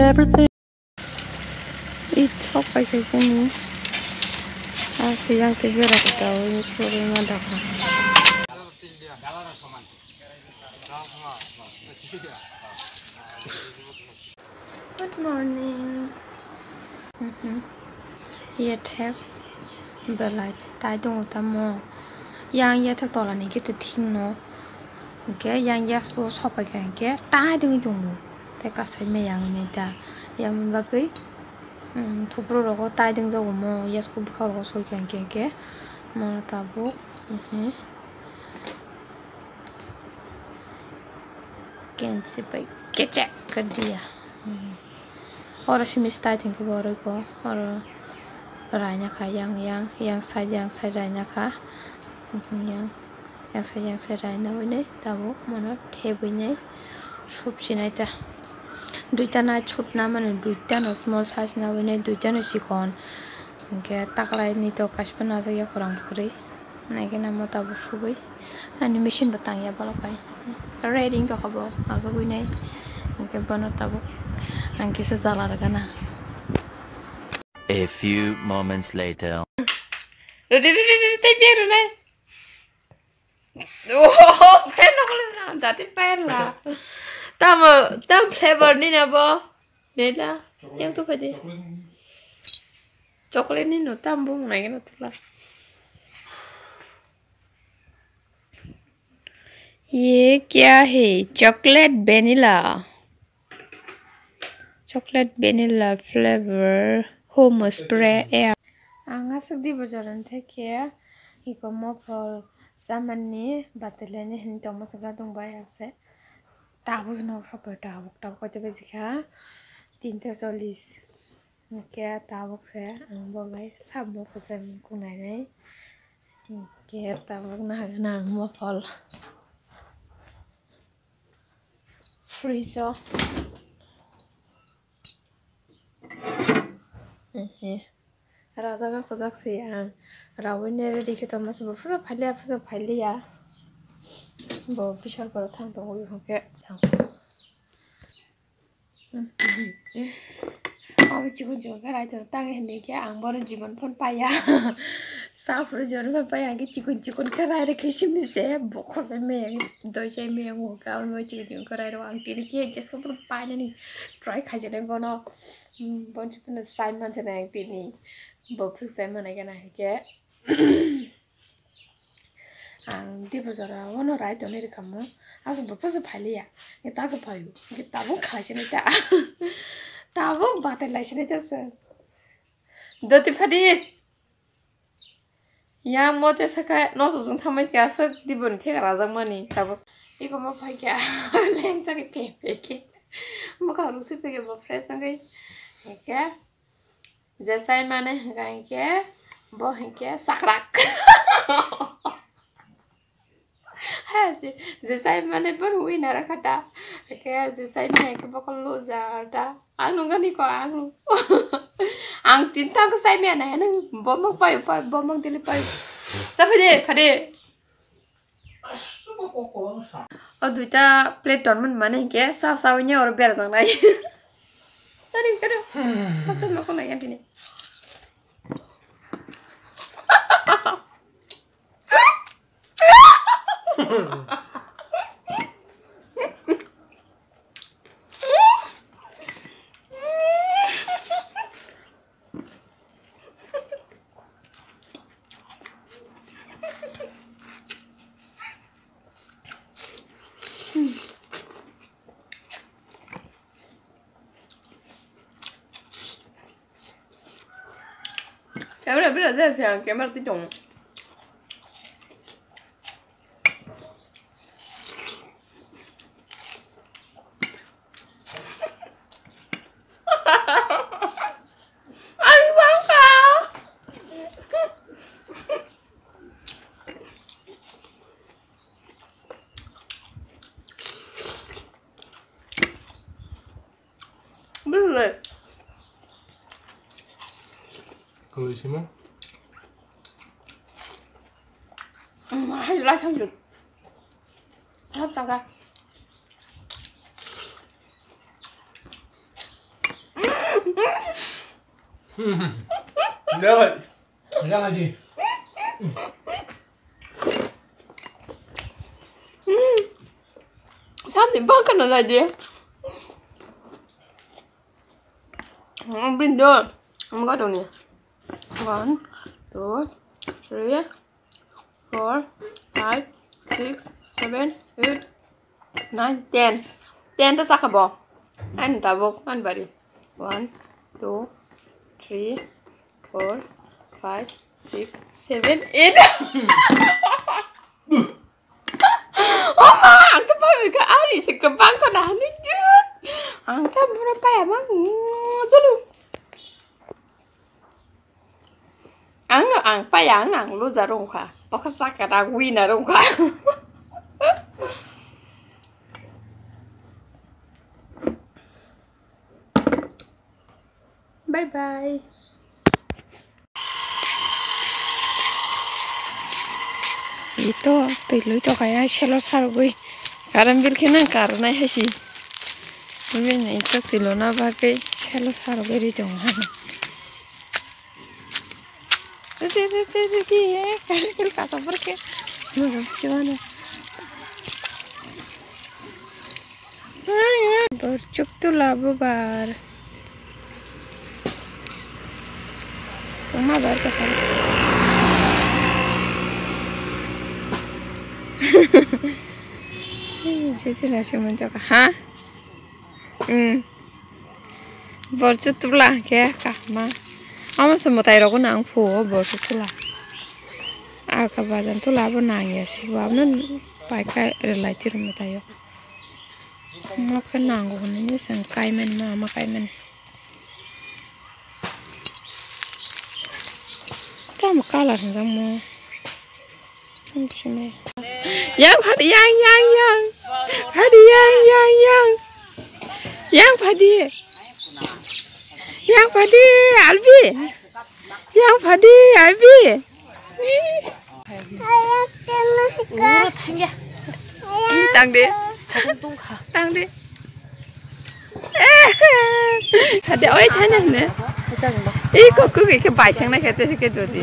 everything. It's so packaging. Yang tiga dah tahu ini problem ada apa. Good morning. Iya teh, belai tayung utama. Yang iya teh tolan ini kita tinggal. Okay, yang iya sepuluh sampai kan? Okay, tayung jumbo. Teh kasih me yang ini dah. Yang bagai. 투브로라고 따이등 저거 뭐 예스고 부카라고 소리 안 깨게 뭐 따보 कैंची पे के check कर दिया और अशी style think बारे को और रायना खा yang साइड रायना खा yang साइड रायना वने ताबो मनो ठेबने शुभ चिनाइता दुईटा ना छुट ना माने दुईटा ना स्मॉल साइज ना वने दुईटा ना सिकॉन के तकलाई नी तो कष्ट ना जाया करम करे नाइके ना मत अब शुभ एनिमेशन बताएंगे बालों का रेडिंग तो खबर आजो कोई नहीं के बनो तब अंकित से ज़्यादा रखना A few moments later. Tapi biar nih. Oh, penok lah, tadi pen lah. Tam flavor ni apa? Ni lah, yang tu apa dia? Coklat ni no tambung naik no tu lah. ये क्या है chocolate vanilla flavour home spray air आंगा सदी बजारन थे क्या eco muffle सामान्य बातलेने हिन तो मसगा तुम बाय आपसे ताबुज नो शॉपर ताबुक कोते बेजिखा 340 क्या ताबुक से बोलाई सब मफल कुनाय नै क्या ताबुक ना मफल freezer राजा का खोजक से यार रावण ने देखे तो मस्त फुसा फाइले या वो विशाल पर थांग तो वो होके अब चिकन जो घर आए तो तांगे हने क्या आंबर जीवन फोन पाया साफ रजोर में पाया कि चिकन कर रहा है किसी में से बहुत से में दो चाय में वो का और मैं चिकन कर रहा हूँ कि ये जिसको पूरा पाया नहीं ट्राई खा जाने बनो बंच पर साइमन से नहीं तीनी बहुत साइमन है क्या ना क्या दी बजारा वो ना राइट होने रखा मो आज बहुत से फाइले या ये ताक से फायु ये ताबू खा जाने था ताबू बातें लाइट नहीं था सर दो तिफादी या मोटे सका नौसों थमें क्या सक दिबों थे राजा मनी तब एक बार भाई क्या लेंग सके पे के मुका रूसी पे के बार फ्रेश संगे क्या जैसा ही मैंने कहा क्या वो है क्या सकराक है जैसा ही मैंने पर हुई ना रखा था क्या जैसा ही मैंने के बकल लो जाता आंगलू का नहीं को आंगलू आंग तीन तांग को साइड में आना है ना बमंग पाई बमंग दिले पाई सब फटे और दूसरा प्लेट टॉर्नमेंट माने क्या साव ने और बेर जाना है सरी करो सब मको नहीं है बिने Cái bây giờ rất là sáng cái mặt tinh trùng anh báo cáo biết rồi Koysima? Hay là không được. Hết sao ra. Rồi. Ra là gì? Sao thì bớt cái này là gì? Không biết được. Không có đâu nè. 1, 2, 3, 4, 5, 6, 7, 8, 9, 10. 10 to saka bo. Anh tabok, anh bari. 1, 2, 3, 4, 5, 6, 7, 8. Oma, ang kapag ka-ari sa kabang ka na nijut. Ang tamura pa yaman. Julu. Ang pa yang ang luza rong ka. Pakasaka na wina rong ka. Bye bye. Ito, tuloy to kaya shallow sargoy. Karambil kinang karna hasi. Mungkin itu tuloy na bagay shallow sargoy dito ngana. Karambil kata perke. Gimana? Bercuk tuh labu bar. Rumah bar kata. Jadi nasi mentok, ha? Borcut tu lah, kaya kah? Ama semua tayo ko nang po, borcut tu lah. Aku badan tu lah pun nang ya, sih. Wabnan pakai relasi rumah tayo. Makan nang ko ni sang kaiman mama kaiman. Kamu kalah sama. Yang padi yang padi yang padi Albi yang padi Albi tang deh tang deh ada oi thana ne ikut ke bài sáng nay cái gì cái đồ gì